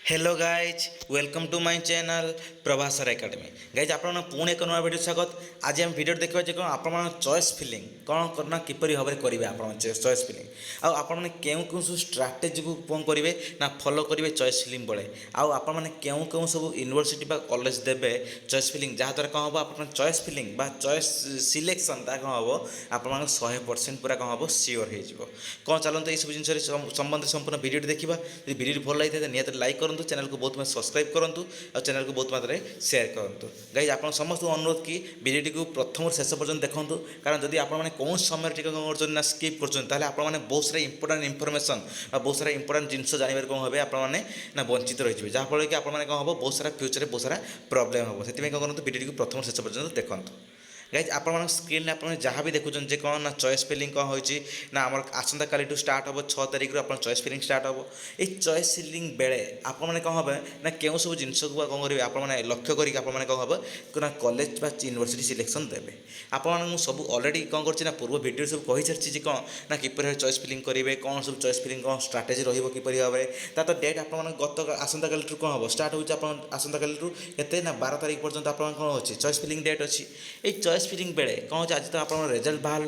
Hello guys welcome to my channel प्रभासर academy guys आप पुणी एक नुआ भिडियो स्वागत। आज आम भिडियो देखा कौन आप चॉइस फिलिंग कौन करना किपरि भाव में करेंगे आप चॉइस फिलिंग आपने केउ केउ सब स्ट्राटेजी को कौन करेंगे ना फॉलो करेंगे चॉइस फिलिंग बेले आपने केउ केउ सब यूनिवर्सिटी कॉलेज देवे चॉइस फिलिंग जहाँद्वारा कौन हम आप चॉइस फिलिंग चॉइस सिलेक्शन कौन हम आप 100% पूरा कौन हम सियोर हो कौन चलते ये सब जिन संबंध संपूर्ण भिडियो देखा भिडियो भल लगी था निहत लाइक करूँ चैनल को बहुत सब्सक्राइब करूँ और चैनल को बहुत मात्रा शेयर करूँ। गाइज आप समस्त अनुरोध कि भिडियो को प्रथम शेष पर्यटन देखूँ कारण जदि आपने कौन समय कर स्किप कर बहुत सारा इंपोर्टाट इनफर्मेशन बहुत सारा इंपोर्टाट जिन जानवर कौन हे आपने वंचित रही जहाँफल कि आपने कौन हम बहुत सारा फ्यूचर बहुत सारा प्रोब्लेम हम से कौन करूँ भिडियो को प्रथम शेष पर्यटन देखूँ। गाइज आप स्क्रीन आप जहाँ भी देखुं जे कौन ना चॉइस फिलिंग कौन हो आम आसंता काली स्टार्ट हम 6 तारिख आप चॉइस फिलिंग स्टार्ट हम ये चॉइस फिलिंग बेले आपने कौन हम ना क्यों सब जिन को कौन करेंगे आपने लक्ष्य करके आपने कौन हम ना कॉलेज बा यूनिवर्सिटी सिलेक्शन देवे आपको सब अलरेडी कौन कर पूर्व भिडियो सब कही सारी कौन ना किपर चॉइस फिलिंग करेंगे कौन सब चॉइस फिलिंग कौन स्ट्राटेजी रही भाव में तो डेट आप गत आसंता काली कौन हम स्टार्ट हो आसंता काली के ना 12 तारिख पर्यटन आप कौन अच्छी चॉइस फिलिंग डेट अच्छी चॉइस फिलिंग बेले कौन आज तो आप रिजल्ट बाहर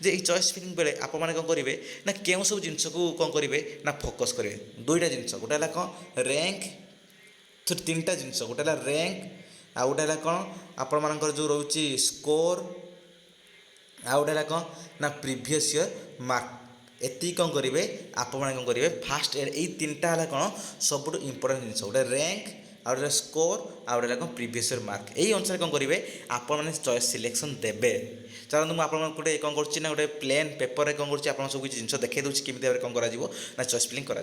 जे ये चॉइस फिलिंग बेले आप कौन करेंगे ना क्यों सब जिनस को कौन करेंगे ना फोकस करेंगे दुईटा जिन गोटे है कौन रैंक तीन टा जिन गोटे है रैंक आ गोटे है कौन आपर जो रोचे स्कोर आ गोटे है कौन ना प्रीवियस ईयर मार्क एति कौन करेंगे आप कौन करेंगे फास्ट यही तीन टा है कौन सब इंपोर्टाट जिन गोटे रैंक आउटे स्कोर आउटे कौन प्रीवियस ईयर मार्क यही अनुसार कौन करेंगे आप चॉइस सिलेक्शन देवे चलो मुझे आपको गोटे कौन कर गोटे प्लेन पेपर कौन कर सब किसी जिन देखे दूसरी केमी भाव में कौन कर चॉइस फिलिंग कर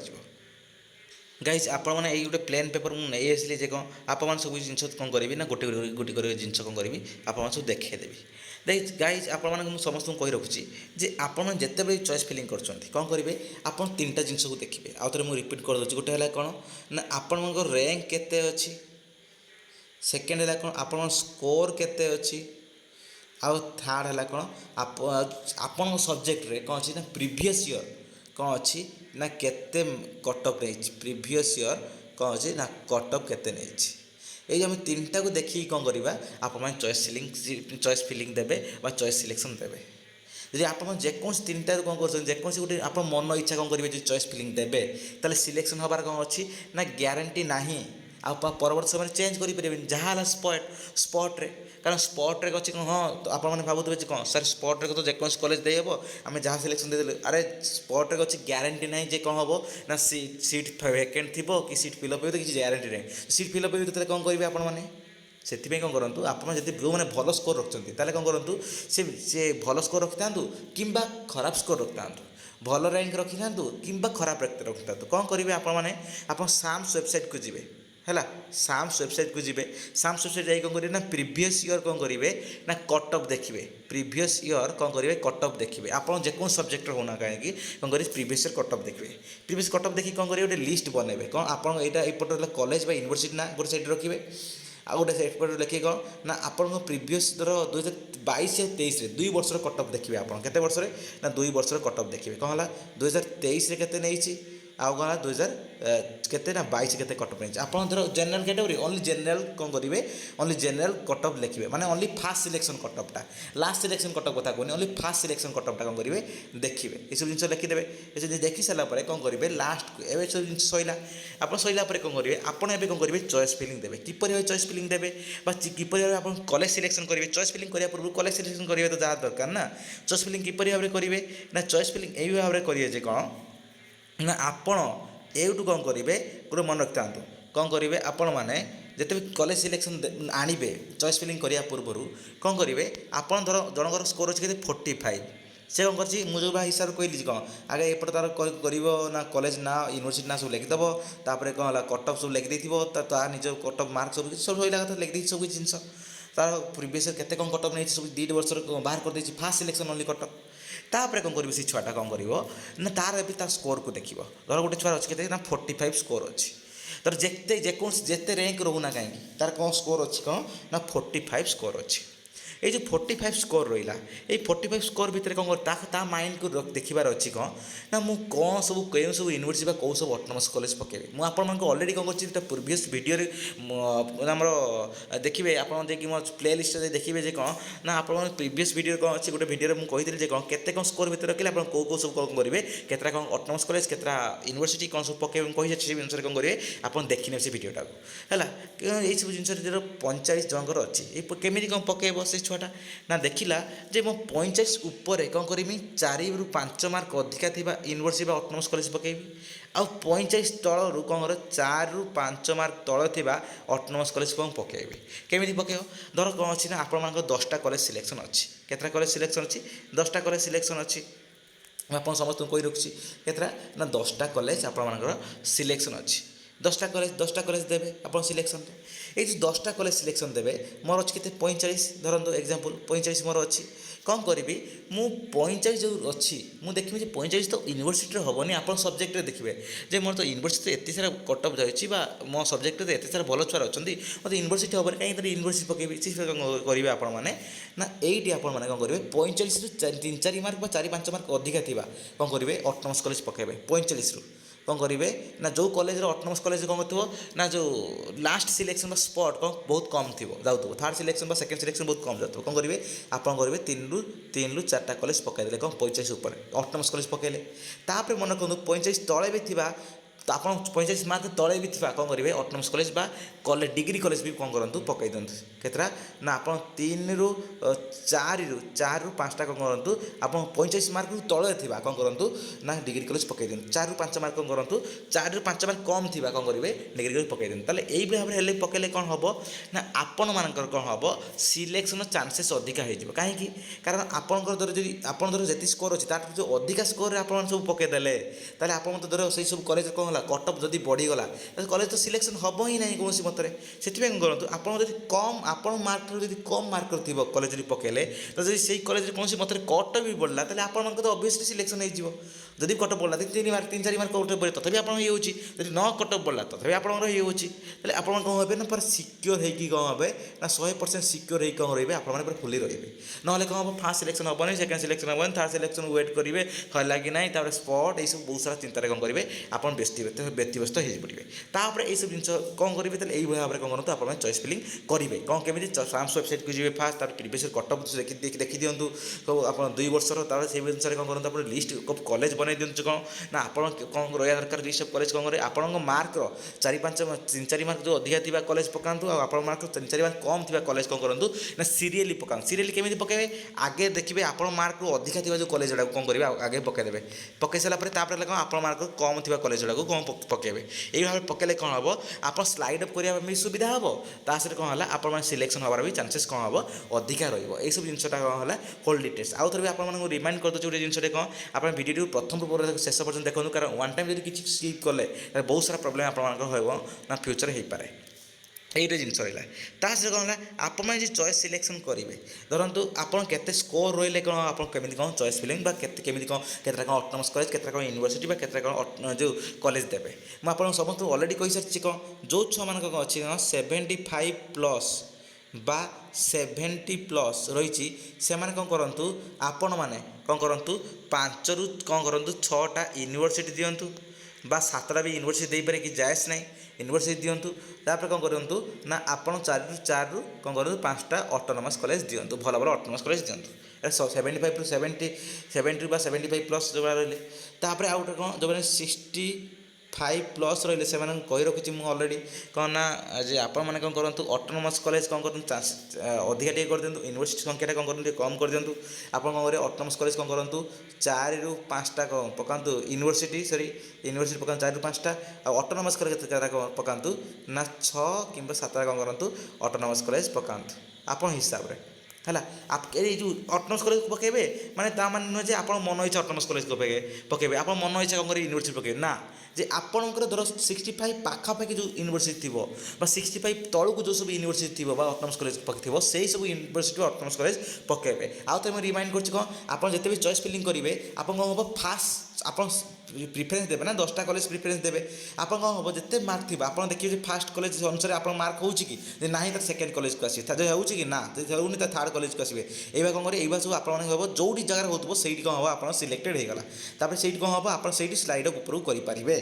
गाइज आपने ये गोटे प्लेन पेपर मुझे नहीं आसली जे कौन आप सब जिन कौन करी ना गोटे गोटे गोटे जिन कौन करी आप सब देखदेवी देख गाइज आप समस्त कही रखुच्छी जे आप जिते चॉइस फिलिंग कर कौन करेंगे आप तीन टा जिन को देखिए आउ थे मुझे रिपीट करदे गोटे है कौन ना आपण रैंक केते अच्छी सेकेंड है कौन आप स्कोर केते अच्छी आउ थर्ड है कौन आपण सब्जेक्ट रे कौन अच्छी ना प्रीवियस ईयर कौन अच्छी ना केते कटअप नहीं प्रीवियस ईयर कौन अच्छी ना कटअप केते नहीं ये आम तीन टा को देखिए कौन करवा आप चॉइस फिलिंग देवे चॉइस सिलेक्शन देवे जी आप जेकोसी तीन टार कौन कर जेकोसी गोटे आप मन इच्छा कौन करेंगे जो चॉइस फिलिंग देवे ताले सिलेक्शन हबार कौन अच्छी ना ग्यारंटी नहीं आ परवर्त समय चेंज करें जहाँ स्पट्रे कारण स्पट्रे अच्छी कौन हाँ तो आपने भावुवे कौन सर स्पट्रे तो जेकोसी कॉलेज देव आम जहाँ सिलेक्शन देदेलु अरे स्पट्रे अच्छी ग्यारंटी ना जे कौन हम ना सीट वैकेंट थी कि सीट फिलअप हो किसी ग्यारंटी ना सीट फिलअप हो कौन करेंगे आपने से कौन करूँ आप जो मैंने भल स्कोर रखते कौन करूँ से भल स्कोर रखि था कि खराब स्कोर रखि था भल रैंक रखि था कि खराब रैंक रखि था कौन करेंगे आप साम्स वेबसाइट को जी है साम्स वेबसाइट को जी साम्स वेबसाइट जाए कौन करेंगे ना प्रीवियस ईयर कौन करेंगे ना कटअप देखिए प्रीवियस ईयर कौन करेंगे कटअप देखिए आप जो सब्जेक्ट होना कहीं कौन करेंगे प्रीवियस ईयर कटअप देखिए प्रीवियस कटअप देखिए कौन करेंगे गोटे लिस्ट बनइबे कौन आप एपटे कॉलेज यूनिवर्सिटी ना गोटे साइड रखिए आ गोटे साइड लिखिए कौन ना आपण प्रीवियस धर 2022 या 23 दुई वर्ष कटअप देखिए आप केते वर्ष ना 2 वर्ष कटअप देखिए कौन है 2023 केते नहीं आउ कौन 2000 केते ना 22 केते कटअप नहीं आप धर जनरल कैटेगरी ओनली जनरल कौन करेंगे ओनली जनरल कटअप लिखिए माने ओनली फास्ट सिलेक्शन कटअपटा लास्ट सिलेक्शन कटअप कथा कहनी ओनली फास्ट सिलेक्शन कटअपटा कौन करेंगे देखिए ये सब जिन लिखिदेवे ये देखी सारापर कौन करेंगे लास्ट एवं सब जिन सैला आप सैला कौन करेंगे आपड़ कौन करेंगे चॉइस फिलिंग देवे किपर भाई चॉइस फिलिंग देवे किपर भाव आप कॉलेज सिलेक्शन करेंगे चॉइस फिलिंग करने पूर्व कॉलेज सिलेक्शन करेंगे तो जहाँ दरकार ना चॉइस फिलिंग किपर भाव में करेंगे ना चॉइस फिलिंग यही भाव में करेंगे कौन ना आपण एटू कौन करेंगे गोटे मन रखि था कौन करेंगे आपण मैंने जिते भी कॉलेज सिलेक्शन आणवे चॉइस फिलिंग करने पूर्व कौन करेंगे आप धर जनकर स्कोर अच्छे 45 से कौन कर मुझे हिसाब से कहली कौन आगे एपटे तार कर ना कॉलेज ना यूनिवर्सिटी ना सब लिखिदेव तापर कौन है कटअप सब लिखिदे निज कटअप मार्क सब सब सही कथा लिखिदे सब जिन तार प्रीवियस केते कौन कटअप नहीं सब 2 वर्ष बाहर कर दे फास्ट सिलेक्शन ओनली कटअप तापर कौन करेंगे से छुआटा कौन कर ना तार भी तार स्कोर को देख धर गोटे छुआ अच्छे ना 45 स्कोर अच्छी तर जिते जेकोसी जिते रैंक रोना कहीं तार कौन स्कोर अच्छी कौन ना 45 स्कोर अच्छी এই যে 45 ସ୍କୋର ରହିଲା, ଏଇ 45 ସ୍କୋର ଭିତରେ କ'ଣ ତା ମାଇଣ୍ଡକୁ ଦେଖିବାର ଅଛି କ'ଣ ନା ମୁଁ କ'ଣ ସବୁ କେଉଁ ସବୁ ୟୁନିଭର୍ସିଟି ବା କେଉଁ ସବୁ ଅଟୋନମସ୍ କଲେଜ ପକାଇବି। ମୁଁ ଆପଣମାନଙ୍କୁ ଅଲରେଡ଼ି କ'ଣ କରିଛି ତା ପ୍ରିଭିୟସ୍ ଭିଡ଼ିଓରେ ଆମର ଦେଖିବେ, ଆପଣ ଯାଇକି ମୋ ପ୍ଲେ ଲିଷ୍ଟରେ ଦେଖିବେ ଯେ କ'ଣ ନା ଆପଣଙ୍କ ପ୍ରିଭିୟସ୍ ଭିଡ଼ିଓରେ କ'ଣ ଅଛି, ଗୋଟେ ଭିଡ଼ିଓରେ ମୁଁ କହିଥିଲି ଯେ କ'ଣ କେତେ କ'ଣ ସ୍କୋର ଭିତରେ ରଖିଲେ ଆପଣ କେଉଁ ସବୁ କ'ଣ କରିବେ, କେତେଟା କ'ଣ ଅଟୋନମସ୍ କଲେଜ, କେତେଟା ୟୁନିଭର୍ସିଟି କ'ଣ ସବୁ ପକାଇବେ ମୁଁ କହିଛି, ସେ ଜିନିଷରେ କ'ଣ କରିବେ ଆପଣ ଦେଖିନେବେ ସେ ଭିଡ଼ିଓଟାକୁ ହେଲା। ଏଇସବୁ ଜିନିଷରେ ଧର 45 ଜଣଙ୍କର ଅଛି, ଏଇ କେମିତି କ'ଣ ପକାଇବ ସେ ଛୁଆଟା ନା ଦେଖିଲା ଯେ ମୁଁ 45 ଉପରେ କ'ଣ କରିବି 4ରୁ 5 ମାର୍କ ଅଧିକା ଥିବା ୟୁନିଭର୍ସିଟି ବା ଅଟୋନମସ୍ କଲେଜ ପକାଇବି, ଆଉ 45 ତଳରୁ କ'ଣ କର 4ରୁ 5 ମାର୍କ ତଳ ଥିବା ଅଟୋନମସ୍ କଲେଜ କ'ଣ ପକାଇବି। କେମିତି ପକାଇବ, ଧର କ'ଣ ଅଛି ନା ଆପଣମାନଙ୍କର 10ଟା କଲେଜ ସିଲେକ୍ସନ୍ ଅଛି, କେତେଟା କଲେଜ ସିଲେକ୍ସନ୍ ଅଛି 10ଟା କଲେଜ ସିଲେକ୍ସନ୍ ଅଛି। ମୁଁ ଆପଣ ସମସ୍ତଙ୍କୁ କହି ରଖୁଛି କେତେଟା ନା 10ଟା କଲେଜ ଆପଣମାନଙ୍କର ସିଲେକ୍ସନ୍ ଅଛି, 10ଟା କଲେଜ ଦେବେ ଆପଣ ସିଲେକ୍ସନ୍ରେ। ଏଇ ଯେଉଁ 10ଟା କଲେଜ ସିଲେକ୍ସନ୍ ଦେବେ, ମୋର ଅଛି କେତେ 45 ଧରନ୍ତୁ ଏକ୍ଜାମ୍ପଲ୍ 45 ମୋର ଅଛି, କ'ଣ କରିବି ମୁଁ 45 ଯେଉଁ ଅଛି ମୁଁ ଦେଖିବି ଯେ 45 ତ ୟୁନିଭର୍ସିଟିରେ ହେବନି, ଆପଣ ସବଜେକ୍ଟରେ ଦେଖିବେ ଯେ ମୋର ତ ୟୁନିଭର୍ସିଟିରେ ଏତେ ସାରା କଟଅଫ୍ ଯାଉଛି ବା ମୋ ସବଜେକ୍ଟରେ ଏତେ ସାରା ଭଲ ଛୁଆ ଅଛନ୍ତି, ମୋତେ ୟୁନିଭର୍ସିଟି ହେବନି, କାହିଁକି ତାହେଲେ ୟୁନିଭର୍ସିଟି ପକାଇବି। ସେ କ'ଣ କରିବେ ଆପଣମାନେ ନା ଏଇଠି ଆପଣମାନେ କ'ଣ କରିବେ 45ରୁ 3-4 ମାର୍କ ବା 4-5 ମାର୍କ ଅଧିକା ଥିବା କ'ଣ କରିବେ ଅଟୋନମସ୍ କଲେଜ ପକାଇବେ। 45ରୁ କ'ଣ କରିବେ ନା ଯେଉଁ କଲେଜର ଅଟୋନମସ୍ କଲେଜ କ'ଣ ଥିବ ନା ଯେଉଁ ଲାଷ୍ଟ ସିଲେକ୍ସନ୍ ବା ସ୍ପଟ୍ କ'ଣ ବହୁତ କମ୍ ଥିବ ଯାଉଥିବ, ଥାର୍ଡ଼ ସିଲେକ୍ସନ୍ ବା ସେକେଣ୍ଡ ସିଲେକ୍ସନ୍ ବହୁତ କମ୍ ଯାଉଥିବ, କ'ଣ କରିବେ ଆପଣ କରିବେ 3ରୁ 4ଟା କଲେଜ ପକାଇଦେଲେ କ'ଣ 45 ଉପରେ ଅଟୋନମସ୍ କଲେଜ ପକାଇଲେ। ତାପରେ ମନେ କରନ୍ତୁ 45 ତଳେ ବି ଥିବା ତ ଆପଣ 45 ମାର୍କ ତଳେ ବି ଥିବା କ'ଣ କରିବେ ଅଟୋନମସ୍ କଲେଜ ବା କଲେଜ ଡିଗ୍ରୀ କଲେଜ ବି କ'ଣ କରନ୍ତୁ ପକାଇ ଦିଅନ୍ତୁ। କେତେଟା ନା ଆପଣ 3ରୁ 4ରୁ 5ଟା କ'ଣ କରନ୍ତୁ, ଆପଣ 45 ମାର୍କରୁ ତଳେ ଥିବା କ'ଣ କରନ୍ତୁ ନା ଡିଗ୍ରୀ କଲେଜ ପକାଇ ଦିଅନ୍ତୁ। 4ରୁ 5 ମାର୍କ କ'ଣ କରନ୍ତୁ, 4ରୁ 5 ମାର୍କ କମ୍ ଥିବା କ'ଣ କରିବେ ଡିଗ୍ରୀ କଲେଜ ପକାଇ ଦିଅନ୍ତୁ। ତାହେଲେ ଏଇଭଳି ଭାବରେ ହେଲେ ପକାଇଲେ କ'ଣ ହେବ ନା ଆପଣମାନଙ୍କର କ'ଣ ହେବ ସିଲେକ୍ସନ୍ର ଚାନ୍ସେସ୍ ଅଧିକା ହୋଇଯିବ। କାହିଁକି, କାରଣ ଆପଣଙ୍କର ଧର ଯଦି ଆପଣ ଧର ଯେତିକି ସ୍କୋର ଅଛି ତାଠୁ ଯେଉଁ ଅଧିକା ସ୍କୋରରେ ଆପଣମାନେ ସବୁ ପକାଇଦେଲେ, ତାହେଲେ ଆପଣ ତ ଧର ସେଇ ସବୁ କଲେଜ କ'ଣ ହେଲା କଟଅଫ୍ ଯଦି ବଢ଼ିଗଲା ତାହେଲେ କଲେଜ ତ ସିଲେକ୍ସନ୍ ହେବ ହିଁ ନାହିଁ କୌଣସି ମତରେ। ସେଥିପାଇଁ କ'ଣ କରନ୍ତୁ ଆପଣ ଯଦି କମ୍ ଆପଣ ମାର୍କରୁ ଯଦି କମ୍ ମାର୍କର ଥିବ କଲେଜ ଯଦି ପକାଇଲେ, ତ ଯଦି ସେଇ କଲେଜରେ କୌଣସି ମତରେ କଟଅଫ୍ ବି ବଢ଼ିଲା ତାହେଲେ ଆପଣଙ୍କର ତ ଅବଭିୟସ୍ଲି ସିଲେକ୍ସନ୍ ହୋଇଯିବ। ଯଦି କଟଅଫ୍ ବଢ଼ିଲା 3-4 ମାର୍କ ଗୋଟେ ବଢ଼ିଲା ତଥାପି ଆପଣ ହେଇଯାଉଛି, ଯଦି ନ କଟଅଫ୍ ବଢ଼ିଲା ତଥାପି ଆପଣଙ୍କର ହେଇଯାଉଛି, ତାହେଲେ ଆପଣ କ'ଣ ହେବେ ନା ପୁରା ସିକ୍ୟୋର ହେଇକି କ'ଣ ହେବେ ନା 100% ସିକ୍ୟୋର ହେଇକି କ'ଣ ରହିବେ ଆପଣମାନେ ପୁରା ଫୁଲି ରହିବେ। ନହେଲେ କ'ଣ ହେବ ଫାର୍ଷ୍ଟ ସିଲେକ୍ସନ୍ ହେବନି, ସେକେଣ୍ଡ ସିଲେକ୍ସନ୍ ହେବନି, ଥାର୍ଡ଼ ସିଲେକ୍ସନ୍ ୱେଟ୍ କରିବେ ହେଲା କି ନାହିଁ, ତାପରେ ସ୍ପଟ୍ ଏଇସବୁ ବହୁତ ସାରା ଚିନ୍ତାରେ କ'ଣ କରିବେ ଆପଣ ବ୍ୟତିବ୍ୟସ୍ତ ହେଇପଡ଼ିବେ। ତାପରେ ଏଇସବୁ ଜିନିଷ କ'ଣ କରିବେ ତାହେଲେ ଏଇଭଳି ଭାବରେ କ'ଣ କରନ୍ତୁ ଆପଣମାନେ ଚଏସ୍ ଫିଲିଂ କରିବେ। କ'ଣ କେମିତି ସାମ୍ସ ୱେବସାଇଟ୍କୁ ଯିବେ ଫାର୍ଷ୍ଟ, ତାପରେ ପ୍ରିଭିୟସ୍ କଟଅଫ୍ ଦେଖିଦିଅନ୍ତୁ ଆପଣ 2 ବର୍ଷର, ତାପରେ ସେଇ ଜିନିଷରେ କ'ଣ କରନ୍ତୁ ଆପଣ ଲିଷ୍ଟ କଲେଜ ବନେଇ ଦିଅନ୍ତୁ। କ'ଣ ନା ଆପଣ କ'ଣ ରହିବା ଦରକାର ଲିଷ୍ଟ ଅଫ୍ କଲେଜ କ'ଣ କରିବେ ଆପଣଙ୍କ ମାର୍କର 3-4 ମାର୍କ ଯେଉଁ ଅଧିକା ଥିବା କଲେଜ ପକାନ୍ତୁ, ଆଉ ଆପଣଙ୍କ ମାର୍କ 3-4 ମାର୍କ କମ୍ ଥିବା କଲେଜ କ'ଣ କରନ୍ତୁ ନା ସିରିଏଲି ପକାନ୍ତୁ। ସିରିଏଲି କେମିତି ପକାଇବେ, ଆଗେ ଦେଖିବେ ଆପଣ ମାର୍କରୁ ଅଧିକା ଥିବା ଯେଉଁ କଲେଜ ଗୁଡ଼ାକୁ କ'ଣ କରିବେ ଆଗେ ପକାଇଦେବେ, ପକାଇ ସାରିଲା ପରେ ତାପରେ ହେଲେ କ'ଣ ଆପଣ ମାର୍କ କମ୍ ଥିବା କଲେଜ ଗୁଡ଼ାକୁ କ'ଣ ପକାଇବେ। ଏଇ ଭାବରେ ପକାଇଲେ କ'ଣ ହେବ ଆପଣ ସ୍ଲାଇଡ୍ ଅପ୍ କରିବା ପାଇଁ ବି ସୁବିଧା ହେବ, ତା ସହିତ କ'ଣ ହେଲା ଆପଣମାନେ ସିଲେକ୍ସନ୍ ହେବାର ବି ଚାନ୍ସେସ୍ କ'ଣ ହେବ ଅଧିକା ରହିବ। ଏଇସବୁ ଜିନିଷଟା କ'ଣ ହେଲା ହୋଲ୍ ଡିଟେଲ୍ସ। ଆଉ ଥରେ ବି ଆପଣମାନଙ୍କୁ ରିମାଇଣ୍ଡ କରିଦେଉଛି ଗୋଟେ ଜିନିଷଟେ କ'ଣ ଆପଣ ଭିଡ଼ିଓଟିକୁ ପ୍ରଥମରୁ ଶେଷ ପର୍ଯ୍ୟନ୍ତ ଦେଖନ୍ତୁ, କାରଣ ୱାନ୍ ଟାଇମ୍ ଯଦି କିଛି ସ୍କିପ୍ କଲେ ତାହେଲେ ବହୁତ ସାରା ପ୍ରୋବ୍ଲେମ୍ ଆପଣମାନଙ୍କର ହେବ ନା ଫ୍ୟୁଚର୍ ହେଇପାରେ। এইটা জিনিস রহলা তা সহ কম হল আপনার যে চয়েস সিলেকশন করবে ধরন্তু আপনার কেতে স্কোর রহলে কোণ আপনার কেমি কোণ চয়েস ফিলিং বা কেমি কোণ কেতটা কোণ অটোনমস কলেজ কেতটা কোণ ইউনিভার্সিটি বা কেতটা কোণ যে কলেজ দেবে মু আপনার সমস্ত অলরেডি কইসারিছি কোণ যে ছুয়া মান অছি 75+ বা 70+ রয়েছে সেমানে কোণ করন্তু আপন মানে কোণ করন্তু 5রু কোণ করন্তু 6টা ইউনিভার্সিটি দিয়ন্তু বা 7টা भी यूनिवर्सिटी दे पारे कि जायस नहीं यूनिवर्सिटी दिंतु तापर कौन करूँ ना आप 4रु कौन करूँ 5टा ऑटोनोमस कॉलेज दिंतु भल भल ऑटोनोमस कॉलेज दिंतु 75 टू 70 बा 75+ जो रही तापर आउ गोटे कौन जो 65+ रही से कही रखी मुझे अलरेडी कौन ना जे आपण मैंने कौन करूँ ऑटोनोमस कॉलेज कौन करूँ अधिका टे कर दिंतु यूनिवर्सिटी संख्या कौन करूँ कम कर दिंतु आप कौन करेंगे ऑटोनोमस कॉलेज कौन करूँ 4रु 5टा पकातु यूनिवर्सिटी सॉरी यूनिवर्सिटी पका 4रु 5टा ऑटोनोमस कॉलेज पकातु ना 6 कि 7टा कौन करूँ ऑटोनोमस कॉलेज पकातु आप हिसाब से है आप जो ऑटोनोमस कॉलेज पकेबे माने ता मान नुहे जे आपण मन इच्छा ऑटोनोमस कॉलेज पकेबे आप मन इच्छा कौन करेंगे यूनिवर्सिटी पकेबे ना जे आपणकर धर 65 पाखापाखि जो यूनिवर्सिटी थी 65 तलू जो सब यूनिवर्सिटी थी ऑटोनोमस कॉलेज थी से सब यूनिवर्सिटी ऑटोनोमस कॉलेज पकेबे आउ तो रिमाइंड कर आप जिते भी चॉइस फिलिंग करेंगे आप कौन हम फास्ट ଆପଣ ପ୍ରିଫରେନ୍ସ ଦେବେ ନା 10ଟା କଲେଜ ପ୍ରିଫରେନ୍ସ ଦେବେ। ଆପଣ କ'ଣ ହେବ ଯେତେ ମାର୍କ ଥିବ ଆପଣ ଦେଖିବେ ଯେ ଫାର୍ଷ୍ଟ କଲେଜ ଅନୁସାରେ ଆପଣ ମାର୍କ ହେଉଛି କି ଯେ ନାହିଁ ତାର ସେକେଣ୍ଡ କଲେଜକୁ ଆସିବେ, ତା ହେଉଛି କି ନା ହେଉନି ତା ଥାର୍ଡ଼ କଲେଜକୁ ଆସିବେ। ଏଇଭଳିଆ କ'ଣ କରିବେ, ଏଇଭଳିଆ ସବୁ ଆପଣମାନେ ହେବ ଯେଉଁଠି ଜାଗାରେ ହେଉଥିବ ସେଇଠି କ'ଣ ହେବ ଆପଣ ସିଲେକ୍ଟେଡ଼ ହେଇଗଲା। ତାପରେ ସେଇଠି କ'ଣ ହେବ ଆପଣ ସେଇଠି ସ୍ଲାଇଡ଼ ଅପ୍ ଉପରକୁ କରିପାରିବେ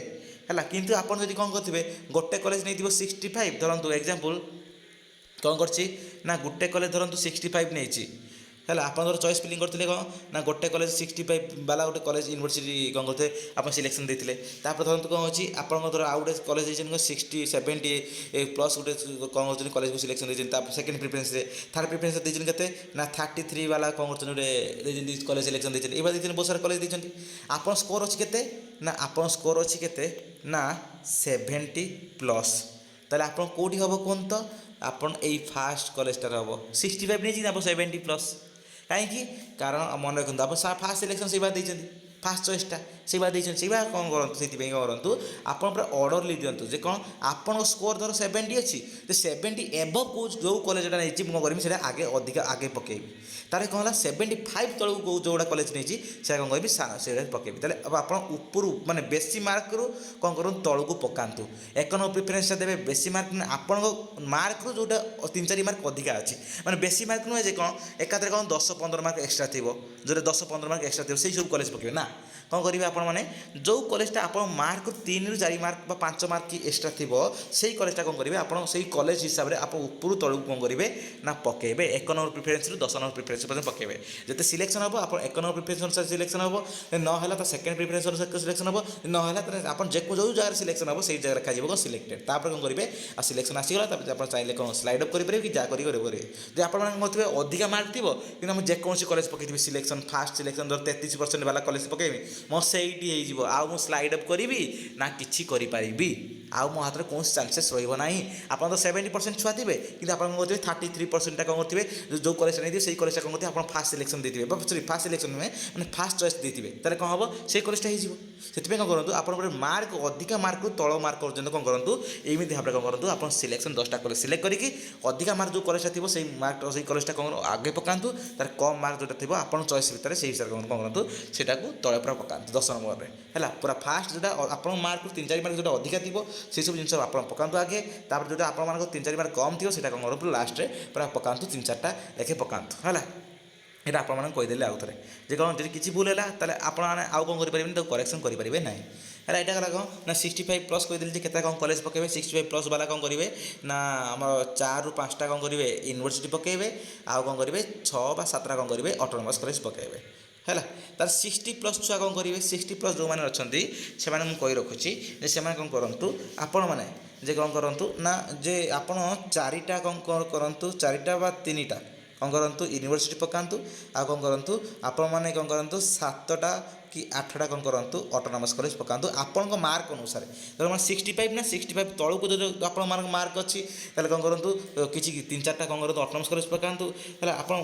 ହେଲା। କିନ୍ତୁ ଆପଣ ଯଦି କ'ଣ କରିଥିବେ ଗୋଟେ କଲେଜ ନେଇଥିବ 65, ଧରନ୍ତୁ ଏକ୍ଜାମ୍ପଲ୍ କ'ଣ କରିଛି ନା ଗୋଟେ କଲେଜ ଧରନ୍ତୁ 65 ନେଇଛି ହେଲା। ଆପଣ ଧର ଚଏସ୍ ଫିଲିଂ କରିଥିଲେ କ'ଣ ନା ଗୋଟେ କଲେଜ 65 ବାଲା ଗୋଟେ କଲେଜ ୟୁନିଭର୍ସିଟି କ'ଣ କରିଥିଲେ ଆପଣ ସିଲେକ୍ସନ୍ ଦେଇଥିଲେ। ତାପରେ ଧରନ୍ତୁ କ'ଣ ଅଛି ଆପଣଙ୍କ ଧର ଆଉ ଗୋଟେ କଲେଜ ଦେଇଛନ୍ତି 60 70 ପ୍ଲସ୍ ଗୋଟେ କ'ଣ କରୁଛନ୍ତି କଲେଜକୁ ସିଲେକ୍ସନ୍ ଦେଇଛନ୍ତି। ତାପରେ ସେକେଣ୍ଡ ପ୍ରିଫରେନ୍ସରେ ଥାର୍ଡ଼ ପ୍ରିଫରେନ୍ସ ଦେଇଛନ୍ତି କେତେ ନା 33 ବାଲା କ'ଣ କରୁଛନ୍ତି ଗୋଟେ ଦେଇଛନ୍ତି କଲେଜ ସିଲେକ୍ସନ୍ ଦେଇଛନ୍ତି। ଏଇଭଳିଆ ଦେଇଛନ୍ତି ବହୁତ ସାରା କଲେଜ ଦେଇଛନ୍ତି। ଆପଣ ସ୍କୋର ଅଛି କେତେ ନା ଆପଣ ସ୍କୋର ଅଛି କେତେ ନା 70+। ତାହେଲେ ଆପଣ କେଉଁଠି ହେବ କୁହନ୍ତୁ ତ ଆପଣ ଏଇ ଫାର୍ଷ୍ଟ କଲେଜଟାରେ ହେବ। 65 ନେଇଛି ଆପଣ 70+। କାହିଁକି କାରଣ ମନେ ରଖନ୍ତୁ ଆପଣ ଫାର୍ଷ୍ଟ ସିଲେକ୍ସନ୍ ସେଇଭଳିଆ ଦେଇଛନ୍ତି, ଫାର୍ଷ୍ଟ ଚଏସ୍ଟା ସେଇଭଳିଆ ଦେଇଛନ୍ତି। ସେଇଭଳିଆ କ'ଣ କରନ୍ତୁ ସେଥିପାଇଁ କ'ଣ କରନ୍ତୁ ଆପଣ ପୁରା ଅର୍ଡ଼ରଲି ଦିଅନ୍ତୁ ଯେ କ'ଣ ଆପଣଙ୍କ ସ୍କୋର ଧର 70 ଅଛି ଯେ 70 ଏବଭ୍ ଯେଉଁ କଲେଜଟା ନେଇଛି ମୁଁ କ'ଣ କରିବି ସେଇଟା ଆଗେ ପକାଇବି। ତାହେଲେ କ'ଣ ହେଲା 75 ତଳକୁ ଯେଉଁଟା କଲେଜ ନେଇଛି ସେଇଟା କ'ଣ କରିବି ସେଇଟା ପକାଇବି। ତାହେଲେ ଆପଣ ଉପରୁ ମାନେ ବେଶୀ ମାର୍କରୁ କ'ଣ କରନ୍ତୁ ତଳକୁ ପକାନ୍ତୁ। 1 ନମ୍ବର ପ୍ରିଫରେନ୍ସଟା ଦେବେ ବେଶୀ ମାର୍କ ମାନେ ଆପଣଙ୍କ ମାର୍କରୁ ଯେଉଁଟା 3-4 ମାର୍କ ଅଧିକା ଅଛି, ମାନେ ବେଶୀ ମାର୍କ ନୁହେଁ ଯେ କ'ଣ ଏକାଥରେ କ'ଣ 10-15 ମାର୍କ ଏକ୍ସଟ୍ରା ଥିବ, ଯେଉଁଟା 10-15 ମାର୍କ ଏକ୍ସଟ୍ରା ଥିବ ସେଇ ସବୁ କଲେଜ ପକାଇବେ ନା। କ'ଣ କରିବେ ଆପଣମାନେ ଯେଉଁ କଲେଜଟା ଆପଣ ମାର୍କ 3-4 ମାର୍କ ବା 5 ମାର୍କ କି ଏକ୍ସଟ୍ରା ଥିବ ସେଇ କଲେଜଟା କ'ଣ କରିବେ ଆପଣ ସେଇ କଲେଜ ହିସାବରେ ଆପଣ ଉପରୁ ତଳକୁ କ'ଣ କରିବେ ନା ପକାଇବେ। 1 ନମ୍ବର ପ୍ରିଫରେନ୍ସରୁ 10 ନମ୍ବର ପ୍ରିଫରେନ୍ସ ପର୍ଯ୍ୟନ୍ତ ପକାଇବେ। ଯେତେ ସିଲେକ୍ସନ୍ ହେବ ଆପଣ 1 ନମ୍ବର ପ୍ରିଫରେନ୍ସ ଅନୁସାରେ ସିଲେକ୍ସନ୍ ହେବ, ନହେଲା ତ ସେକେଣ୍ଡ ପ୍ରିଫରେନ୍ସ ଅନୁସାରେ ସିଲେକ୍ସନ୍ ହେବ, ନହେଲା ତାହେଲେ ଆପଣ ଯେଉଁ ଜାଗାରେ ସିଲେକ୍ସନ୍ ହେବ ସେଇ ଜାଗାରେ ଲେଖାଯିବ କ'ଣ ସିଲେକ୍ଟେଡ଼। ତାପରେ କ'ଣ କରିବେ ଆଉ ସିଲେକ୍ସନ୍ ଆସିଗଲା ତାପରେ ଆପଣ ଚାହିଁଲେ କ'ଣ ସ୍ଲାଇଡ୍ ଅପ୍ କରିପାରିବେ କି ଯାହା କରିପାରିବେ। ଯଦି ଆପଣମାନେ କ'ଣ ଥିବେ ଅଧିକା ମାର୍କ ଥିବ କିନ୍ତୁ ମୁଁ ଯେକୌଣସି କଲେଜ ପକାଇଥିବି ସିଲେକ୍ସନ୍ ଫାର୍ଷ୍ଟ ସିଲେକ୍ସନ୍ ଧର 33% ବାଲା କଲେଜ ପକାଇବି ମୋ ସେଇଠି ହେଇଯିବ। ଆଉ ମୁଁ ସ୍ଲାଇଡ୍ ଅପ୍ କରିବି ନା କିଛି କରିପାରିବି, ଆଉ ମୋ ହାତରେ କୌଣସି ଚାନ୍ସେସ୍ ରହିବ ନାହିଁ। ଆପଣ ତ 70% ଛୁଆ ଥିବେ କିନ୍ତୁ ଆପଣ କ'ଣ କରିଥିବେ 33%ଟା କ'ଣ କରିଥିବେ ଯେଉଁ କଲେଜଟା ନେଇଥିବେ ସେଇ କଲେଜଟା କ'ଣ କରିଥିବେ ଆପଣ ଫାର୍ଷ୍ଟ ସିଲେକ୍ସନ୍ ଦେଇଥିବେ ବା ସରି ଫାର୍ଷ୍ଟ ସିଲେକ୍ସନ୍ ନୁହେଁ ମାନେ ଫାର୍ଷ୍ଟ ଚଏସ୍ ଦେଇଥିବେ। ତାହେଲେ କ'ଣ ହେବ ସେଇ କଲେଜଟା ହେଇଯିବ। ସେଥିପାଇଁ କ'ଣ କରନ୍ତୁ ଆପଣ ଗୋଟେ ମାର୍କ ଅଧିକା ମାର୍କରୁ ତଳ ମାର୍କ ପର୍ଯ୍ୟନ୍ତ କ'ଣ କରନ୍ତୁ ଏମିତି ଭାବରେ କ'ଣ କରନ୍ତୁ ଆପଣ ସିଲେକ୍ସନ୍ 10ଟା କଲେଜ ସିଲେକ୍ଟ କରିକି ଅଧିକା ମାର୍କ ଯେଉଁ କଲେଜଟା ଥିବ ସେଇ ମାର୍କ ସେଇ କଲେଜଟା କ'ଣ ଆଗେ ପକାନ୍ତୁ, ତାର କମ୍ ମାର୍କ ଯେଉଁଟା ଥିବ ଆପଣ ଚଏସ୍ ଭିତରେ ସେଇ ହିସାବରେ କ'ଣ କରନ୍ତୁ ସେଇଟାକୁ ତଳେ ପୁରା ପକାନ୍ତୁ 10 ନମ୍ବରରେ ହେଲା। ପୁରା ଫାର୍ଷ୍ଟ ଯେଉଁଟା ଆପଣଙ୍କ ମାର୍କରୁ 3-4 ମାର୍କ ଯେଉଁଟା ଅଧିକା ଥିବ ସେସବୁ ଜିନିଷ ଆପଣ ପକାନ୍ତୁ ଆଗେ। ତାପରେ ଯେଉଁଟା ଆପଣମାନଙ୍କ 3-4 ମାର୍କ କମ୍ ଥିବ ସେଇଟା କ'ଣ କରନ୍ତୁ ଲାଷ୍ଟରେ ପୁରା ପକାନ୍ତୁ 3-4ଟା ଲେଖେ ପକାନ୍ତୁ ହେଲା। ଏଇଟା ଆପଣମାନଙ୍କୁ କହିଦେଲେ ଆଉ ଥରେ ଯେ କ'ଣ ଯଦି କିଛି ଭୁଲ ହେଲା ତାହେଲେ ଆପଣମାନେ ଆଉ କ'ଣ କରିପାରିବେନି ତାକୁ କରେକ୍ସନ୍ କରିପାରିବେ ନାହିଁ ହେଲା। ଏଇଟା ହେଲା କ'ଣ ନା 65+ କହିଦେଲି ଯେ କେତେ କ'ଣ କଲେଜ ପକାଇବେ। 65+ ବାଲା କ'ଣ କରିବେ ନା ଆମର 4ରୁ 5ଟା କ'ଣ କରିବେ ୟୁନିଭର୍ସିଟି ପକାଇବେ, ଆଉ କ'ଣ କରିବେ 6 ବା 7ଟା କ'ଣ କରିବେ ଅଟୋନମସ୍ କଲେଜ ପକାଇବେ ହେଲା। ତାର 60+ ଛୁଆ କ'ଣ କରିବେ 60+ ଯେଉଁମାନେ ଅଛନ୍ତି ସେମାନେ ମୁଁ କହି ରଖୁଛି ଯେ ସେମାନେ କ'ଣ କରନ୍ତୁ ଆପଣମାନେ ଯେ କ'ଣ କରନ୍ତୁ ନା ଯେ ଆପଣ 4ଟା କ'ଣ କରନ୍ତୁ 4ଟା ବା 3ଟା କ'ଣ କରନ୍ତୁ ୟୁନିଭର୍ସିଟି ପକାନ୍ତୁ, ଆଉ କ'ଣ କରନ୍ତୁ ଆପଣମାନେ କ'ଣ କରନ୍ତୁ 7ଟା କି 8ଟା କ'ଣ କରନ୍ତୁ ଅଟୋନମସ୍ କଲେଜ ପକାନ୍ତୁ ଆପଣଙ୍କ ମାର୍କ ଅନୁସାରେ। ଧର 65 ନା 65 ତଳକୁ ଯଦି ଆପଣଙ୍କ ମାର୍କ ଅଛି ତାହେଲେ କ'ଣ କରନ୍ତୁ କିଛି 3-4ଟା କ'ଣ କରନ୍ତୁ ଅଟୋନମସ୍ କଲେଜ ପକାନ୍ତୁ ହେଲା। ଆପଣ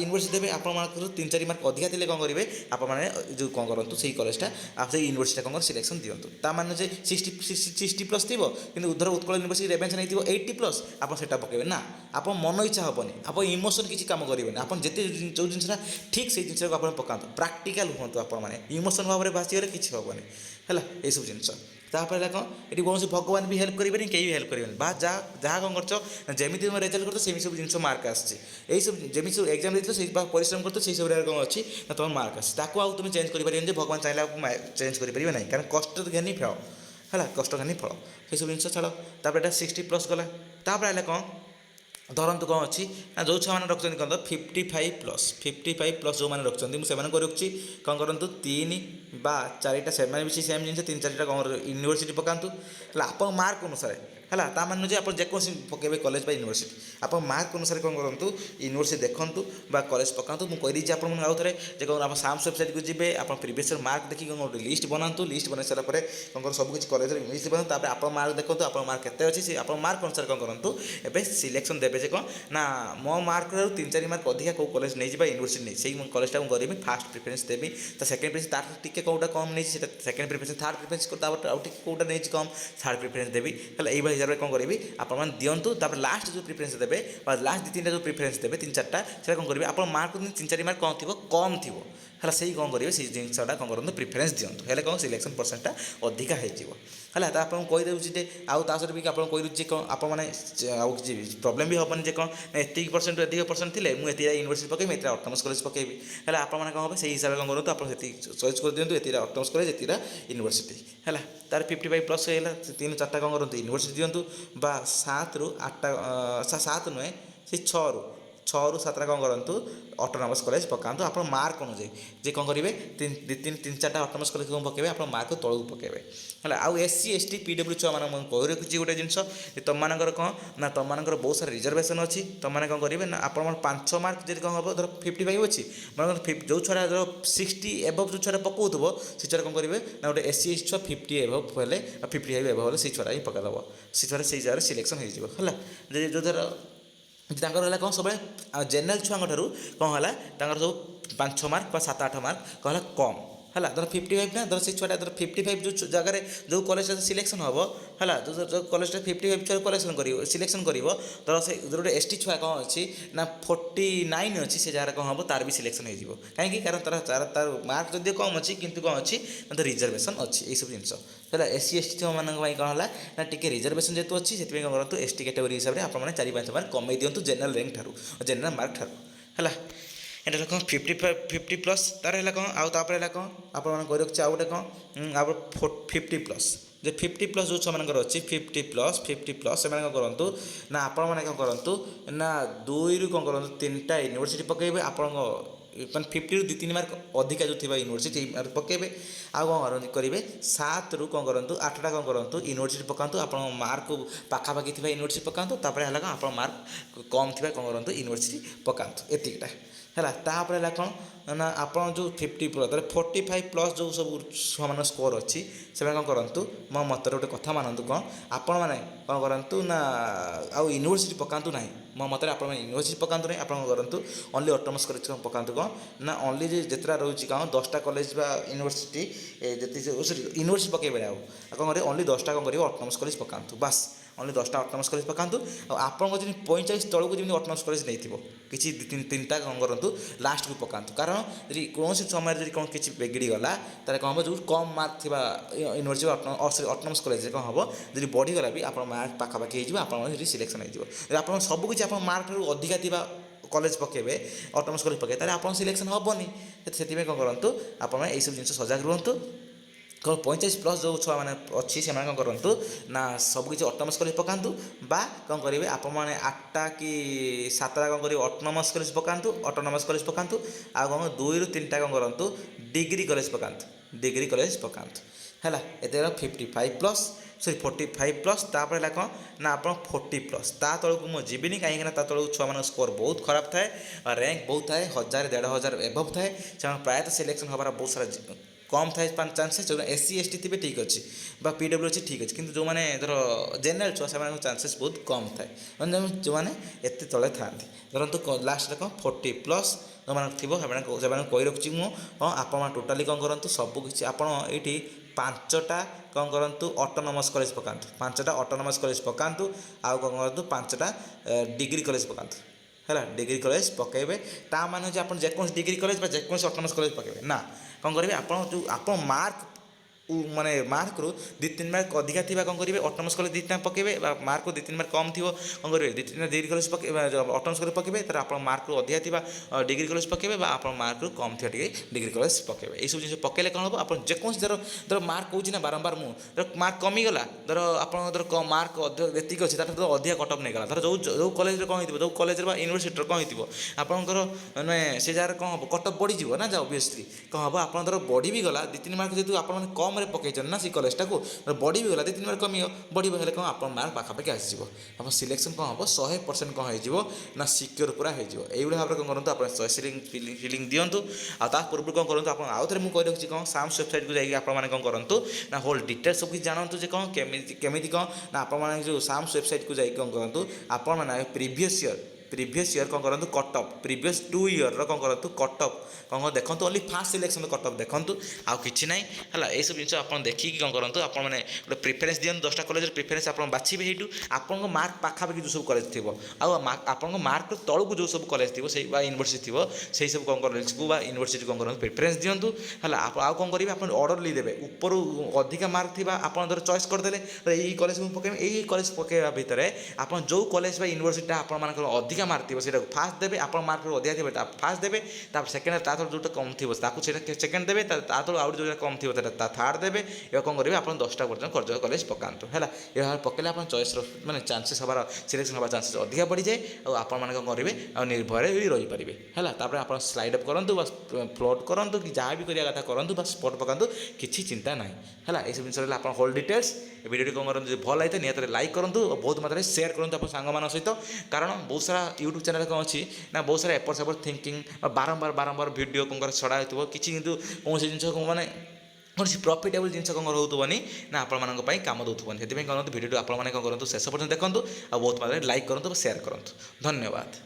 ୟୁନିଭର୍ସିଟି ଦେବେ ଆପଣ ମାର୍କରୁ 3-4 ମାର୍କ ଅଧିକା ଥିଲେ କ'ଣ କରିବେ ଆପଣମାନେ ଯେଉଁ କ'ଣ କରନ୍ତୁ ସେଇ କଲେଜଟା ଆଉ ସେଇ ୟୁନିଭର୍ସିଟିଟା କ'ଣ କରିବେ ସିଲେକ୍ସନ୍ ଦିଅନ୍ତୁ। ତା ମାନେ ଯେ 60+ ଥିବ କିନ୍ତୁ ଧର ଉତ୍କଳ ୟୁନିଭର୍ସିଟି ରେଭେନ୍ସା ନେଇଥିବ 80+, ଆପଣ ସେଇଟା ପକାଇବେ ନା। ଆପଣ ମନ ଇଚ୍ଛା ହେବନି, ଆପଣ ଇମୋସନ୍ କିଛି କାମ କରିବେନି। ଆପଣ ଯେତେ ଯେଉଁ ଜିନିଷଟା ଠିକ୍ ସେଇ ଜିନିଷକୁ ଆପଣ ପକାନ୍ତୁ, ପ୍ରାକ୍ଟିକାଲ ହୁଅନ୍ତୁ ଆପଣମାନେ। ଇମୋସନ୍ ଭାବରେ ଭାସିଗଲେ କିଛି ହେବନି ହେଲା ଏଇସବୁ ଜିନିଷ। ତାପରେ ହେଲା କ'ଣ ଏଠି କୌଣସି ଭଗବାନ ବି ହେଲ୍ପ କରିବେନି, କେହି ବି ହେଲ୍ପ କରିବେନି। ବା ଯାହା କ'ଣ କରୁଛ ଯେମିତି ତୁମେ ରେଜଲ୍ଟ କରୁଛ ସେମିତି ସବୁ ଜିନିଷ ମାର୍କ ଆସିଛି। ଏଇସବୁ ଯେମିତି ସବୁ ଏକ୍ଜାମ୍ ଦେଇଥିଲ ସେଇ ପରିଶ୍ରମ କରୁଛ ସେଇ ସବୁରେ କ'ଣ ଅଛି ନା ତୁମର ମାର୍କ ଆସିଛି। ତାକୁ ଆଉ ତୁମେ ଚେଞ୍ଜ କରିପାରିବେନି ଯେ ଭଗବାନ ଚାହିଁଲେ ଆଉ ଚେଞ୍ଜ କରିପାରିବେ ନାହିଁ, କାରଣ କଷ୍ଟ ଘେନି ଫଳ ହେଲା, କଷ୍ଟ ଘେନି ଫଳ ସେସବୁ ଜିନିଷ ଛାଡ଼। ତାପରେ ଏଇଟା 60+ ଗଲା। ତାପରେ ହେଲେ କ'ଣ ଧରନ୍ତୁ କ'ଣ ଅଛି ନା ଯେଉଁ ଛୁଆମାନେ ରଖୁଛନ୍ତି କ'ଣ 55+ ଯେଉଁମାନେ ରଖୁଛନ୍ତି ମୁଁ ସେମାନଙ୍କୁ ରଖୁଛି କ'ଣ କରନ୍ତୁ 3 ବା 4ଟା ସେମାନେ ବି ସେମ୍ ଜିନିଷ 3-4ଟା କ'ଣ ୟୁନିଭର୍ସିଟି ପକାନ୍ତୁ ହେଲା ଆପଣ ମାର୍କ ଅନୁସାରେ ହେଲା। ତା ମାନେ ଯେ ଆପଣ ଯେକୌଣସି ପକାଇବେ କଲେଜ ବା ୟୁନିଭର୍ସିଟି ଆପଣ ମାର୍କ ଅନୁସାରେ କ'ଣ କରନ୍ତୁ ୟୁନିଭର୍ସିଟି ଦେଖନ୍ତୁ ବା କଲେଜ ପକାନ୍ତୁ। ମୁଁ କହିଦେଇଛି ଆପଣଙ୍କୁ ଆଉ ଥରେ ଯେ କ'ଣ ଆପଣ ସାମ୍ସ ୱେବସାଇଟ୍କୁ ଯିବେ ଆପଣ ପ୍ରିଭିୟସ୍ ଇୟର୍ ମାର୍କ ଦେଖିକି କ'ଣ ଗୋଟେ ଲିଷ୍ଟ ବନାନ୍ତୁ। ଲିଷ୍ଟ ବନାଇ ସାରିଲା ପରେ କ'ଣ କର ସବୁ କିଛି କଲେଜରେ ଲିଷ୍ଟ ବନାନ୍ତୁ। ତାପରେ ଆପଣ ମାର୍କ ଦେଖନ୍ତୁ ଆପଣ ମାର୍କ କେତେ ଅଛି ସେ ଆପଣ ମାର୍କ ଅନୁସାରେ କ'ଣ କରନ୍ତୁ ଏବେ ସିଲେକ୍ସନ୍ ଦେବେ ଯେ କ'ଣ ନା ମୋ ମାର୍କରୁ 3-4 ମାର୍କ ଅଧିକା କେଉଁ କଲେଜ ନେଇଯିବା ୟୁନିଭର୍ସିଟି ନେଇ ସେଇ କଲେଜଟା ମୁଁ କରିବି ଫାର୍ଷ୍ଟ ପ୍ରିଫରେନ୍ସ ଦେବି। ତା ସେକେଣ୍ଡ ପ୍ରିଫରେନ୍ସ ତାର ଟିକେ କେଉଁଟା କମ୍ ନେଇଛି ସେଟା ସେକେଣ୍ଡ ପ୍ରିଫରେନ୍ସ, ଥାର୍ଡ଼ ପ୍ରିଫରେନ୍ସ ତାପରେ ଆଉ ଟିକେ କେଉଁଟା ନେଇଛି କମ୍ ଥାର୍ଡ଼ ପ୍ରିଫରେନ୍ସ ଦେବି ହେଲା। ଏଇଭଳି ହିସାବରେ କ'ଣ କରିବି ଆପଣମାନେ ଦିଅନ୍ତୁ। ତାପରେ ଲାଷ୍ଟ ଯେଉଁ ପ୍ରିଫରେନ୍ସ ଦେବେ ବା ଲାଷ୍ଟ 2-3ଟା ଯେଉଁ ପ୍ରିଫରେନ୍ସ ଦେବେ 3-4ଟା ସେଟା କ'ଣ କରିବେ ଆପଣ ମାର୍କ 3-4 ମାର୍କ କ'ଣ ଥିବ କମ୍ ଥିବ ହେଲା ସେଇ କ'ଣ କରିବେ ସେଇ ଜିନିଷଟା କ'ଣ କରନ୍ତୁ ପ୍ରିଫରେନ୍ସ ଦିଅନ୍ତୁ ହେଲେ କ'ଣ ସିଲେକ୍ସନ୍ ପରସେଣ୍ଟଟା ଅଧିକା ହେଇଯିବ ହେଲା। ତ ଆପଣଙ୍କୁ କହିଦେଉଛି ଯେ ଆଉ ତା ସହିତ ବି ଆପଣଙ୍କୁ କହିଦେଉଛି ଯେ କ'ଣ ଆପଣମାନେ ଆଉ କିଛି ପ୍ରୋବ୍ଲେମ୍ ବି ହେବନି ଯେ କ'ଣ ଏତିକି ପରସେଣ୍ଟ ଅଧିକ ପରସେଣ୍ଟ ଥିଲେ ମୁଁ ଏତିକି ୟୁନିଭର୍ସିଟି ପକାଇବି ଏତିକି ଅଟୋନମସ୍ କଲେଜ ପକାଇବି ହେଲା। ଆପଣମାନେ କ'ଣ ହେବ ସେଇ ହିସାବରେ କ'ଣ କରନ୍ତୁ ଆପଣ ସେତିକି ଚଏସ୍ କରିଦିଅନ୍ତୁ ଏତିକି ଅଟୋନମସ୍ କଲେଜ ଏତିକି ୟୁନିଭର୍ସିଟି ହେଲା। ତାର 55+ ହେଇଗଲା 3-4ଟା କ'ଣ କରନ୍ତୁ ୟୁନିଭର୍ସିଟି ଦିଅନ୍ତୁ ବା 7ରୁ 8ଟା 7 ନୁହେଁ ସେ 6ରୁ 7ଟା କ'ଣ କରନ୍ତୁ ଅଟୋନମସ୍ କଲେଜ ପକାନ୍ତୁ ଆପଣ ମାର୍କ ଅନୁଯାୟୀ ଯେ କ'ଣ କରିବେ 3-4ଟା ଅଟୋନମସ୍ କଲେଜ କ'ଣ ପକାଇବେ ଆପଣ ମାର୍କ ତଳକୁ ପକାଇବେ ହେଲା। ଆଉ SC ST PW ଛୁଆମାନଙ୍କୁ ମୁଁ କହି ରଖୁଛି ଗୋଟେ ଜିନିଷ ଯେ ତୁମମାନଙ୍କର କ'ଣ ନା ତୁମମାନଙ୍କର ବହୁତ ସାରା ରିଜର୍ଭେସନ୍ ଅଛି ତୁମମାନେ କ'ଣ କରିବେ ନା ଆପଣଙ୍କର 5 ମାର୍କ ଯଦି କ'ଣ ହେବ ଧର 55 ଅଛି ମନେକର ଯେଉଁ ଛୁଆଟା ଧର 60 ଏବଭ୍ ଯେଉଁ ଛୁଆଟା ପକାଉଥିବ ସେ ଛୁଆଟା କ'ଣ କରିବେ ନା ଗୋଟେ SC ST ଛୁଆ 50 ଏବଭ୍ ହେଲେ 55 ଏବଭ୍ ହେଲେ ସେଇ ଛୁଆଟା ହିଁ ପକାଇଦେବ ସେ ଛୁଆଟା ସେଇ ଜାଗାରେ ସିଲେକ୍ସନ୍ ହେଇଯିବ ହେଲା। ଯେଉଁ ଧର ତାଙ୍କର ହେଲା କ'ଣ ସବୁବେଳେ ଜେନେରାଲ ଛୁଆଙ୍କ ଠାରୁ କ'ଣ ହେଲା ତାଙ୍କର ସବୁ 5-6 ମାର୍କ ବା 7-8 ମାର୍କ କ'ଣ ହେଲା କମ୍ ହେଲା। ଧର 55 ନା ଧର ସେ ଛୁଆଟା ଧର 55 ଯେଉଁ ଜାଗାରେ ଯେଉଁ କଲେଜଟା ସିଲେକ୍ସନ୍ ହେବ ହେଲା ଯେଉଁ କଲେଜଟା 55 ଛୁଆ ସିଲେକ୍ସନ୍ କରିବ ଧର ସେ ଗୋଟେ ST ଛୁଆ କ'ଣ ଅଛି ନା 49 ଅଛି ସେ ଜାଗାରେ କ'ଣ ହେବ ତାର ବି ସିଲେକ୍ସନ୍ ହେଇଯିବ କାହିଁକି କାରଣ ତାର ମାର୍କ ଯଦିଓ କମ୍ ଅଛି କିନ୍ତୁ କ'ଣ ଅଛି ନା ତ ରିଜର୍ଭେସନ୍ ଅଛି ଏଇସବୁ ଜିନିଷ ହେଲା। SC ST ଛୁଆମାନଙ୍କ ପାଇଁ କ'ଣ ହେଲା ନା ଟିକେ ରିଜର୍ଭେସନ୍ ଯେହେତୁ ଅଛି ସେଥିପାଇଁ କ'ଣ କରନ୍ତୁ ST କ୍ୟାଟେଗୋରୀ ହିସାବରେ ଆପଣମାନେ 4-5 ମାର୍କ କମେଇ ଦିଅନ୍ତୁ ଜେନେରାଲ ର୍ୟାଙ୍କ ଠାରୁ ଜେନେରାଲ ମାର୍କ ଠାରୁ ହେଲା। এটা হলো କ'ଣ 50+ ତାର ହେଲା କ'ଣ ଆଉ ତାପରେ ହେଲା କ'ଣ ଆପଣମାନେ କହି ରଖୁଛି ଆଉ ଗୋଟେ କ'ଣ ଆଉ 50+ ଯେ 50+ ଯେଉଁ ଛୁଆମାନଙ୍କର ଅଛି 50+ ସେମାନେ କ'ଣ କରନ୍ତୁ ନା ଆପଣମାନେ କ'ଣ କରନ୍ତୁ ନା 2ରୁ କ'ଣ କରନ୍ତୁ 3ଟା ୟୁନିଭର୍ସିଟି ପକାଇବେ ଆପଣଙ୍କ ମାନେ 50ରୁ 2-3 ମାର୍କ ଅଧିକା ଯେଉଁ ଥିବା ୟୁନିଭର୍ସିଟି ପକାଇବେ ଆଉ କ'ଣ କରିବେ 7ରୁ କ'ଣ କରନ୍ତୁ 8ଟା କ'ଣ କରନ୍ତୁ ୟୁନିଭର୍ସିଟି ପକାନ୍ତୁ ଆପଣଙ୍କ ମାର୍କ ପାଖାପାଖି ଥିବା ୟୁନିଭର୍ସିଟି ପକାନ୍ତୁ ତାପରେ ହେଲା କ'ଣ ଆପଣ ମାର୍କ କମ୍ ଥିବା କ'ଣ କରନ୍ତୁ ୟୁନିଭର୍ସିଟି ପକାନ୍ତୁ ଏତିକିଟା ହେଲା। ତାପରେ ହେଲା କ'ଣ ନା ଆପଣ ଯେଉଁ 45+ ଯେଉଁ ସବୁ ଛୁଆମାନଙ୍କ ସ୍କୋର ଅଛି ସେମାନେ କ'ଣ କରନ୍ତୁ ମୋ ମତରେ ଗୋଟେ କଥା ମାନନ୍ତୁ କ'ଣ ଆପଣମାନେ କ'ଣ କରନ୍ତୁ ନା ଆଉ ୟୁନିଭର୍ସିଟି ପକାନ୍ତୁ ନାହିଁ ମୋ ମତରେ ଆପଣମାନେ ୟୁନିଭର୍ସିଟି ପକାନ୍ତୁ ନାହିଁ ଆପଣ କ'ଣ କରନ୍ତୁ ଓନ୍ଲି ଅଟୋନମସ୍ କଲେଜ ପକାନ୍ତୁ କ'ଣ ନା ଓନ୍ଲି ଯେତେଟା ରହୁଛି କ'ଣ 10ଟା କଲେଜ ବା ୟୁନିଭର୍ସିଟି ଯେତିକି ୟୁନିଭର୍ସିଟି ପକାଇବେ ଆଉ କ'ଣ କରିବେ ଓନ୍ଲି 10ଟା କ'ଣ କରିବେ ଅଟୋନମସ୍ କଲେଜ ପକାନ୍ତୁ ବାସ୍ ଓନ୍ଲି 10ଟା ଅଟୋନମସ୍ କଲେଜ ପକାନ୍ତୁ। ଆଉ ଆପଣଙ୍କ ଯେମିତି 45 ତଳକୁ ଯେମିତି ଅଟୋନମସ୍ କଲେଜ ନେଇଥିବ କିଛି 3ଟା କ'ଣ କରନ୍ତୁ ଲାଷ୍ଟକୁ ପକାନ୍ତୁ କାରଣ ଯଦି କୌଣସି ସମୟରେ ଯଦି କ'ଣ କିଛି ବିଗିଡ଼ିଗଲା ତାହେଲେ କ'ଣ ହେବ ଯେଉଁ କମ୍ ମାର୍କ ଥିବା ୟୁନିଭର୍ସିଟି ଅଟୋନମସ୍ କଲେଜରେ କ'ଣ ହେବ ଯଦି ବଢ଼ିଗଲା ବି ଆପଣ ମାର୍କ ପାଖାପାଖି ହେଇଯିବ ଆପଣଙ୍କର ସେଠି ସିଲେକ୍ସନ୍ ହେଇଯିବ। ଯଦି ଆପଣ ସବୁକିଛି ଆପଣ ମାର୍କ ଠାରୁ ଅଧିକା ଥିବା କଲେଜ ପକାଇବେ ଅଟୋନମସ୍ କଲେଜ ପକାଇବେ ତାହେଲେ ଆପଣ ସିଲେକ୍ସନ୍ ହେବନି ସେଥିପାଇଁ କ'ଣ କରନ୍ତୁ ଆପଣମାନେ ଏଇସବୁ ଜିନିଷ ସଜାଗ ରୁହନ୍ତୁ। କ'ଣ 45+ ଯେଉଁ ଛୁଆମାନେ ଅଛି ସେମାନେ କ'ଣ କରନ୍ତୁ ନା ସବୁକିଛି ଅଟୋନମସ୍ କଲେଜ ପକାନ୍ତୁ ବା କ'ଣ କରିବେ ଆପଣମାନେ 8ଟା କି 7ଟା କ'ଣ କରିବେ ଅଟୋନମସ୍ କଲେଜ ପକାନ୍ତୁ ଆଉ କ'ଣ 2ରୁ 3ଟା କ'ଣ କରନ୍ତୁ ଡିଗ୍ରୀ କଲେଜ ପକାନ୍ତୁ ହେଲା। ଏତେ 45+ ତାପରେ ହେଲା କ'ଣ ନା ଆପଣ 40+ ତା ତଳକୁ ମୁଁ ଯିବିନି କାହିଁକିନା ତା ତଳକୁ ଛୁଆମାନଙ୍କ ସ୍କୋର ବହୁତ ଖରାପ ଥାଏ ର୍ୟାଙ୍କ ବହୁତ ଥାଏ 1000-1500 ଏବଭ୍ ଥାଏ ସେମାନେ ପ୍ରାୟତଃ ସିଲେକ୍ସନ୍ ହେବାର ବହୁତ ସାରା କମ୍ ଥାଏ ଚାନ୍ସେସ୍ ଯେଉଁମାନେ SC ST ଥିବେ ଠିକ୍ ଅଛି ବା PW ଅଛି ଠିକ୍ ଅଛି କିନ୍ତୁ ଯେଉଁମାନେ ଧର ଜେନେରାଲ ଛୁଆ ସେମାନଙ୍କ ଚାନ୍ସେସ୍ ବହୁତ କମ୍ ଥାଏ ମାନେ ଯେଉଁମାନେ ଏତେ ତଳେ ଥାଆନ୍ତି ଧରନ୍ତୁ ଲାଷ୍ଟରେ କ'ଣ 40+ ଯେଉଁମାନେ ଥିବ ସେମାନଙ୍କୁ କହି ରଖୁଛି ମୁଁ ହଁ ଆପଣମାନେ ଟୋଟାଲି କ'ଣ କରନ୍ତୁ ସବୁକିଛି ଆପଣ ଏଇଠି 5ଟା କ'ଣ କରନ୍ତୁ ଅଟୋନମସ୍ କଲେଜ ପକାନ୍ତୁ ଆଉ କ'ଣ କରନ୍ତୁ 5ଟା ଡିଗ୍ରୀ କଲେଜ ପକାନ୍ତୁ ହେଲା। ଡିଗ୍ରୀ କଲେଜ ପକାଇବେ ତା ମାନେ ହେଉଛି ଆପଣ ଯେକୌଣସି ଡିଗ୍ରୀ କଲେଜ ବା ଯେକୌଣସି ଅଟୋନମସ୍ କଲେଜ ପକାଇବେ ନା କ'ଣ କରିବେ ଆପଣ ଯେଉଁ ଆପଣ ମାର୍କ ମାନେ ମାର୍କରୁ 2-3 ମାର୍କ ଅଧିକା ଥିବା କ'ଣ କରିବେ ଅଟୋନମସ୍ କଲେଜ 2ଟା ପକାଇବେ ବା ମାର୍କରୁ 2-3 ମାର୍କ କମ୍ ଥିବ କ'ଣ କରିବେ 2-3ଟା ଡିଗ୍ରୀ କଲେଜ ପକାଇବେ ଅଟୋନମସ୍ କଲେଜ ପକାଇବେ ତାର ଆପଣ ମାର୍କରୁ ଅଧିକା ଥିବା ଡିଗ୍ରୀ କଲେଜ ପକାଇବେ ବା ଆପଣ ମାର୍କରୁ କମ୍ ଥିବା ଟିକେ ଡିଗ୍ରୀ କଲେଜ ପକାଇବେ ଏଇସବୁ ଜିନିଷ ପକାଇଲେ କ'ଣ ହେବ ଆପଣ ଯେକୌଣସି ଧର ମାର୍କ କହୁଛି ନା ବାରମ୍ବାର ମୁଁ ଧର ମାର୍କ କମିଗଲା ଧର ଆପଣଙ୍କର ମାର୍କ ଯେତିକି ଅଛି ତା'ଠାରୁ ଅଧିକା କଟଅଫ୍ ନେଇଗଲା ଧର ଯେଉଁ କଲେଜରେ କ'ଣ ହେଇଥିବ ଯେଉଁ କଲେଜରେ ବା ୟୁନିଭର୍ସିଟିରେ କ'ଣ ହେଇଥିବ ଆପଣଙ୍କର ମାନେ ସେ ଜାଗାରେ କ'ଣ ହେବ କଟଅଫ୍ ବଢ଼ିଯିବ ନା ଯା ଅବଭିୟସ୍ଲି କ'ଣ ହେବ ଆପଣ ଧର ବଢ଼ି ବି ଗଲା 2-3 ମାର୍କ ଯେହେତୁ ଆପଣମାନେ କମ୍ରେ ପକାଇଛନ୍ତି ନା ସେ କଲେଜଟାକୁ ବଢ଼ି ବି ଗଲା 2-3 ମାର୍କ ବଢ଼ିବ ହେଲେ କ'ଣ ଆପଣ ମାର୍କ ପାଖାପାଖି ଆସିଯିବ ଆପଣ ସିଲେକ୍ସନ୍ କ'ଣ ହେବ 100% କ'ଣ ହେଇଯିବ ନା ସିକ୍ୟୋର ପୁରା ହେଇଯିବ। ଏଇଭଳି ଭାବରେ କ'ଣ କରନ୍ତୁ ଆପଣ ଚଏସ୍ ଫିଲିଂ ଦିଅନ୍ତୁ ଆଉ ତା ପୂର୍ବରୁ କ'ଣ କରନ୍ତୁ ଆପଣ ଆଉ ଥରେ ମୁଁ କହି ରଖୁଛି କ'ଣ ସାମ୍ସ ୱେବସାଇଟ୍କୁ ଯାଇକି ଆପଣମାନେ କ'ଣ କରନ୍ତୁ ନା ହୋଲ୍ ଡିଟେଲ୍ସ ସବୁ କିଛି ଜାଣନ୍ତୁ ଯେ କେମିତି କ'ଣ ନା ଆପଣମାନେ ଯେଉଁ ସାମ୍ସ ୱେବସାଇଟ୍କୁ ଯାଇକି କ'ଣ କରନ୍ତୁ ଆପଣମାନେ प्रीवियस ईयर कौन करूँ कट ऑफ प्रीवियस 2 ईयर कौन करूँ कट ऑफ कौन देखो only first selection cut off देखो आउ कि ना है ये सब जिन आप देखिए कौन करूँ आप गोटे प्रिफरेन्स दिखाँ 10टा कॉलेज प्रिफरेन्स आप बाछे यूँ आपको मार्क पाखापाखि जो सब कॉलेज थी आप मार्क तौक जो सब कॉलेज थी से यूनिवर्सिटी थी से सब कौन कॉलेज को यूनिवर्सिटी कौन करूँ प्रिफरेन्स दिंतु है आउ कौन करेंगे आप ऑर्डर लिदेवे ऊपर अधिका मार्क थी आप चॉइस करदे यही कॉलेज को पकड़े यही कॉलेज पकड़ा भितर आप जो कॉलेज यूनिवर्सिटी आप अधिका मार्क थी से फास्ट देवे आप मार्क अधिका थी फास्ट देवे सेकेंड तार जो कम थी सेकेंड देवे तार आउ जो कम थी थार्ड देवे ये कौन करेंगे आप 10टा पर्यटन कॉलेज पकातु है ये पकड़े आप चॉइस मैंने चांसेस हमार सिलेक्शन हमार चांसेस अधिका बढ़ी जाए और आप कौन करेंगे और निर्भर भी रहीपर है आप स्लाइड अप करूँ बस फ्लोट करूँ कि जहाँ भी करा कथा करूँ बस स्पॉट पकातु किसी चिंता ना है ये सब जिन आप होल डिटेल्स वीडियो कौन करूँ जो भल लगता है निहत लाइक करूँ और बहुत मात्रा शेयर करूँ आप सांग सहित कारण बहुत सारा यूट्यूब चैनल कौन अच्छी ना बहुत सारा एपट सेपट थिंकिंग बारंबार वीडियो कौन छड़ा हो कि कौन जिन मैंने कौन प्रॉफिटेबल जिन कौन रोनी ना आपण कम दूसरी से कौन वीडियो आप कौन करूँ शेष पर्यटन देखूँ और बहुत मात्रा लाइक करूँ शेयर करूँ धन्यवाद।